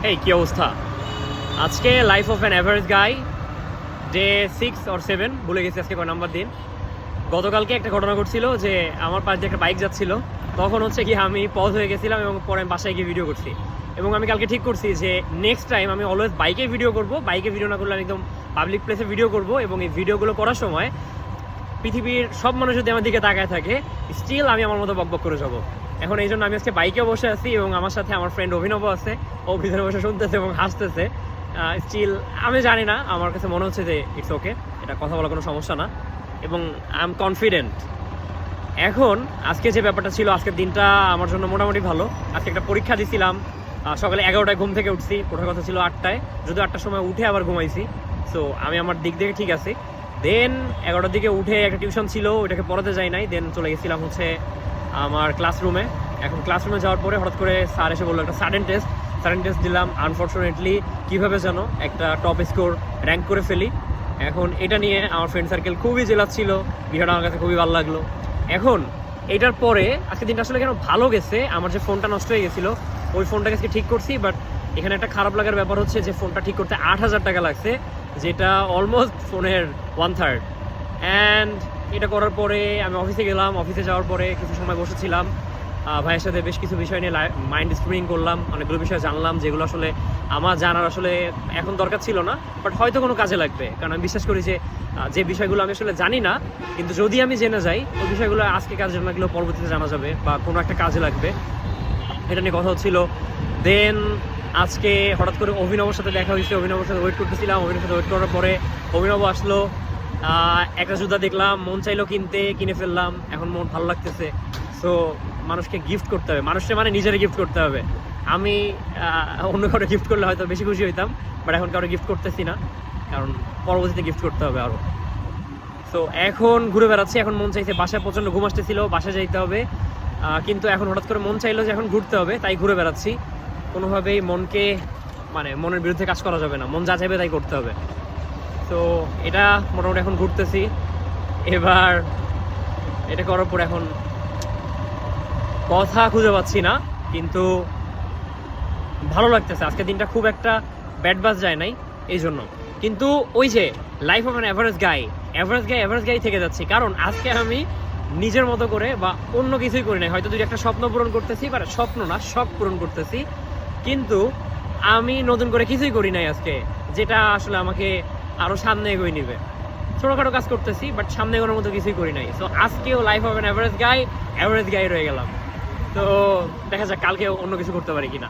এই কি অবস্থা? আজকে life of an average guy, day 6 or 7 ভুলে গেছি আজকে কয় নাম্বার দিন। গতকালকে একটা ঘটনা ঘটছিল যে আমার পাশ দিয়ে একটা বাইক যাচ্ছিল, তখন হচ্ছে কি আমি পজ হয়ে গেছিলাম এবং পরে আমি বাসায় গিয়ে ভিডিও করছি। এবং আমি কালকে ঠিক করছি যে নেক্সট টাইম আমি অলওয়েজ বাইকে ভিডিও করব, বাইকে ভিডিও না করলে আমি একদম পাবলিক প্লেসে ভিডিও করব। এবং এই ভিডিওগুলো করার সময় পৃথিবীর সব মানুষ যদি আমার দিকে তাকায় থাকে, স্টিল আমি আমার মতো বকবক করে যাবো। এখন এই জন্য আমি আজকে বাইকে বসে আছি এবং আমার সাথে আমার ফ্রেন্ড অভিনব আছে, ও ভিতরে বসে শুনতেছে এবং হাসতেছে। স্টিল আমি জানি না, আমার কাছে মনে হচ্ছে যে ইটস ওকে, এটা কথা বলার কোনো সমস্যা না এবং আই এম কনফিডেন্ট। এখন আজকে যে ব্যাপারটা ছিল, আজকের দিনটা আমার জন্য মোটামুটি ভালো। আজকে একটা পরীক্ষা দিছিলাম, সকালে 11টায় ঘুম থেকে উঠছি, ওঠার কথা ছিল 8টায়, যদিও 8টার সময় উঠে আবার ঘুমাইছি। সো আমি আমার দিক থেকে ঠিক আছি। দেন 11টার দিকে উঠে একটা টিউশন ছিল, ওইটাকে পড়াতে যাই নাই। দেন চলে গেছিলাম হচ্ছে আমার ক্লাসরুমে। এখন ক্লাসরুমে যাওয়ার পরে হঠাৎ করে স্যার এসে বললো একটা সাডেন টেস্ট দিলাম। আনফর্চুনেটলি কীভাবে যেন একটা টপ স্কোর র্যাঙ্ক করে ফেলি। এখন এটা নিয়ে আমার ফ্রেন্ড সার্কেল খুবই জেলাস ছিল, বিষয়টা আমার কাছে খুবই ভালো লাগলো। এখন এটার পরে আজকে দিনটা আসলে কেন ভালো গেছে, আমার যে ফোনটা নষ্ট হয়ে গেছিলো ওই ফোনটাকে আজকে ঠিক করছি। বাট এখানে একটা খারাপ লাগার ব্যাপার হচ্ছে যে ফোনটা ঠিক করতে 8,000 টাকা লাগছে, যেটা অলমোস্ট ফোনের 1/3। অ্যান্ড এটা করার পরে আমি অফিসে গেলাম। অফিসে যাওয়ার পরে কিছু সময় বসেছিলাম, ভাইয়ের সাথে বেশ কিছু বিষয় নিয়ে মাইন্ড স্প্রিং করলাম, অনেকগুলো বিষয় জানলাম যেগুলো আসলে আমার জানার আসলে এখন দরকার ছিল না, বাট হয়তো কোনো কাজে লাগবে। কারণ আমি বিশ্বাস করি যে যে বিষয়গুলো আমি আসলে জানি না, কিন্তু যদি আমি জেনে যাই ওই বিষয়গুলো আজকে কাজে না লাগলেও পরবর্তীতে জানা যাবে বা কোনো একটা কাজে লাগবে, এটা নিয়ে কথা হচ্ছিল। দেন আজকে হঠাৎ করে অভিনবর সাথে দেখা হয়েছে, অভিনবর সাথে ওয়েট করতেছিলাম। অভিনবের সাথে ওয়েট করার পরে অভিনব আসলো, একটা জুতা দেখলাম, মন চাইলো কিনে ফেললাম। এখন মন ভালো লাগতেছে। সো মানুষকে গিফট করতে হবে, মানুষকে মানে নিজের গিফট করতে হবে। আমি অন্য কারো গিফট করলে হয়তো বেশি খুশি হইতাম, বাট এখন কারো গিফট করতেছি না, কারণ পরবর্তীতে গিফট করতে হবে আরও। সো এখন ঘুরে বেড়াচ্ছি। এখন মন চাইছে, বাসায় প্রচণ্ড ঘুম আসতেছিল, বাসায় যাইতে হবে, কিন্তু এখন হঠাৎ করে মন চাইলো যে এখন ঘুরতে হবে, তাই ঘুরে বেড়াচ্ছি। কোনোভাবেই মনকে মানে মনের বিরুদ্ধে কাজ করা যাবে না, মন যা চাইবে তাই করতে হবে। তো এটা মোটামুটি এখন ঘুরতেছি। এবার এটা করার পর এখন কথা খুঁজে পাচ্ছি না, কিন্তু ভালো লাগতেছে। আজকে দিনটা খুব একটা ব্যাড বাস যায় নাই এই জন্য। কিন্তু ওই যে লাইফ অফ অ্যান অ্যাভারেজ গাই থেকে যাচ্ছি, কারণ আজকে আমি নিজের মতো করে বা অন্য কিছুই করি নাই। হয়তো দুই একটা স্বপ্ন পূরণ করতেছি, বা স্বপ্ন না, শখ পূরণ করতেছি, কিন্তু আমি নতুন করে কিছুই করি নাই আজকে, যেটা আসলে আমাকে আরও সামনে এগোয় নিবে। ছোটোখাটো কাজ করতেছি, বাট সামনে এগোনোর মতো কিছুই করি নাই। সো আজকেও লাইফ অফ অ্যান অ্যাভারেজ গাই রয়ে গেলাম। তো দেখা যাক কালকে অন্য কিছু করতে পারি কিনা।